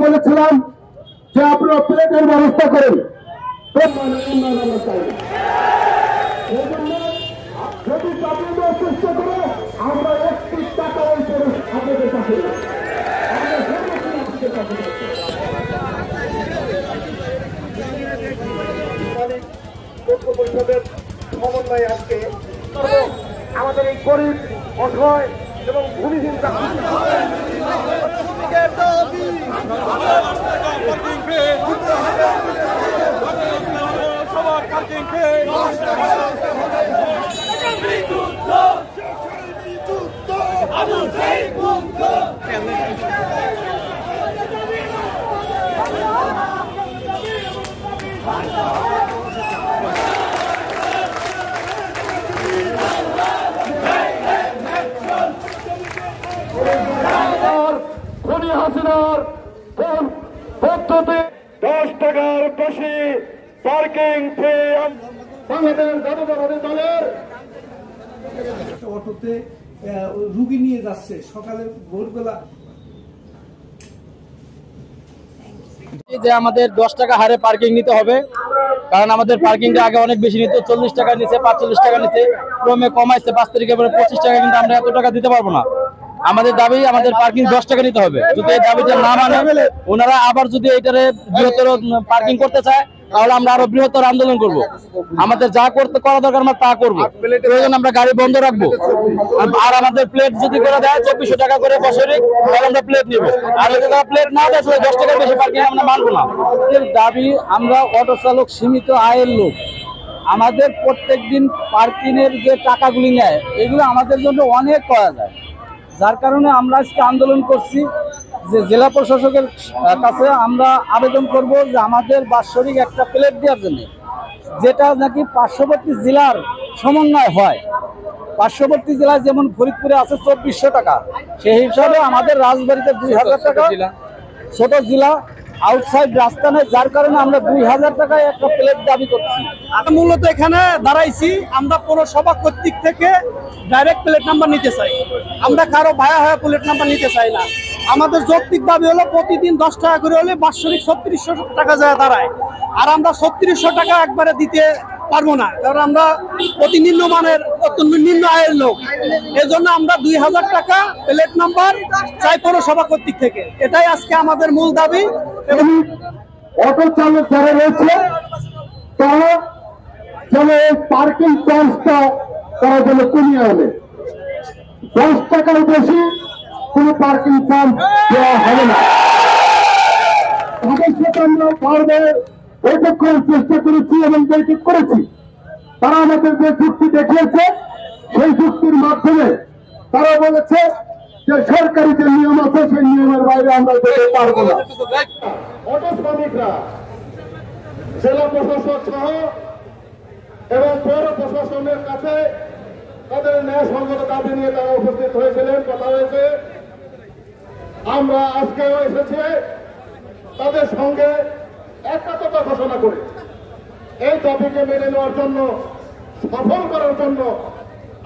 বলেছিলাম যে আপনারা প্লেটের ব্যবস্থা করেন, যদি চাকরিদের চেষ্টা করে আমরা একটি টাকা আপনাদের কাছে পরিষদের সমন্বয়ে আজকে আমাদের এই গরিব অসহায় এবং ভূমিহীন হাসিনার পদ্ধতি 10 টাকার বেশি পার্কিং ফি বাংলাদেশ জাতীয়তাবাদী দলের অটোতে রুগী নিয়ে যাচ্ছে সকালে ভোরবেলা। যে আমাদের 10 টাকা হারে পার্কিং নিতে হবে, কারণ আমাদের পার্কিংটা আগে অনেক বেশি নিত, 40 টাকা নিচে 45 টাকা নিচে, ক্রমে কমাইছে 5 তারিখে 25 টাকা, কিন্তু আমরা এত টাকা দিতে পারবো না। আমাদের দাবি আমাদের পার্কিং 10 টাকা নিতে হবে। যদি এই দাবিটা না মানে ওনারা আবার যদি এইটারে বৃহত্তর পার্কিং করতে চায় তাহলে আমরা আরো বৃহত্তর আন্দোলন করব। আমাদের যা করা দরকার আমরা তা করবো, প্রয়োজন আমরা গাড়ি বন্ধ রাখবো। আর আমাদের প্লেট যদি করে দেয় 2400 টাকা করে বছরে, তাহলে আমরা প্লেট নিব। আর যদি তারা প্লেট না দেয় 10 টাকার বেশি পার্কিং আমরা মানবো না। দাবি আমরা অটো চালক, সীমিত আয়ের লোক, আমাদের প্রত্যেকদিন পার্কিং এর যে টাকাগুলি নেয় এগুলো আমাদের জন্য অনেক করা যায়, যার কারণে আমরা আজকে আন্দোলন করছি যে জেলা প্রশাসকের কাছে আমরা আবেদন করব যে আমাদের বাৎসরিক একটা প্লেট দেওয়ার জন্য, যেটা নাকি পার্শ্ববর্তী জেলার সমন্বয় হয়। পার্শ্ববর্তী জেলায় যেমন ফরিদপুরে আছে 2400 টাকা, সেই হিসাবে আমাদের রাজবাড়িতে 2000 টাকা, ছোট জেলা আউটসাইড রাস্তা নেই, যার কারণে আমরা 2000 টাকায় একটা প্লেট দাবি করছি। মূলত এখানে দাঁড়াইছি আমরা পৌরসভা কর্তৃক থেকে ডাইরেক্ট প্লেট নাম্বার নিতে চাই, আমরা কারো ভায়া হয়ে প্লেট নাম্বার নিতে চাই না। আমাদের যৌক্তিক দাবি হলো প্রতিদিন 10 টাকা করে হলে বাৎসরিক 3600 টাকা যায় দাঁড়ায়, আর আমরা 3600 টাকা একবারে দিতে পারবো না, কারণ আমরা অতি নিম্নমানের নিম্ন আয়ের লোক। এজন্য আমরা 2000 টাকা প্লেট নাম্বার চাই পৌরসভা কর্তৃক থেকে, এটাই আজকে আমাদের মূল দাবি। এবং অটো চালক যারা রয়েছে তারা যেন এই পার্কিং চার্জটা তারা যেন কমিয়ে আনে, 10 টাকার বেশি কোনো পার্কিং চার্জ দেওয়া হবে না। তাদের সাথে আমরা বারবার বৈঠক করার চেষ্টা করেছি এবং বৈঠক করেছি। তারা আমাদের যে চুক্তি দেখিয়েছে সেই চুক্তির মাধ্যমে তারা বলেছে যে সরকারি যে নিয়ম আছে সেই নিয়মের বাইরে আমরা যেতে পারবো না। অটো শ্রমিকরা জেলা প্রশাসক সহ এবং পৌর প্রশাসনের কাছে তাদের ন্যায়সঙ্গত দাবি নিয়ে তারা উপস্থিত হয়েছিলেন, কথা হয়েছে। আমরা আজকেও এসেছি তাদের সঙ্গে একাত্মতা ঘোষণা করে এই দাবিকে মেনে নেওয়ার জন্য, সফল করার জন্য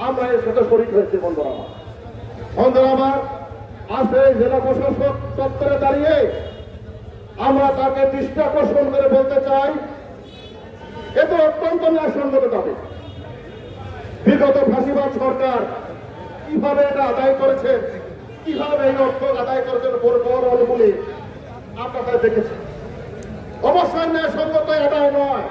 আমরা এর সাথে শরিক হয়েছি। বন্ধুরা আমার আছে জেলা প্রশাসক দপ্তরে দাঁড়িয়ে আমরা তাকে দৃষ্টি আকর্ষণ করে বলতে চাই, এ তো অত্যন্ত ন্যায়সঙ্গত দাবি। বিগত ফাঁসিবাদ সরকার কিভাবে এটা আদায় করেছে, কিভাবে এই অর্থ আদায় করেছেন বড় বলে আপনারা দেখেছেন। অবশ্যই ন্যায়সঙ্গত এটাই নয়।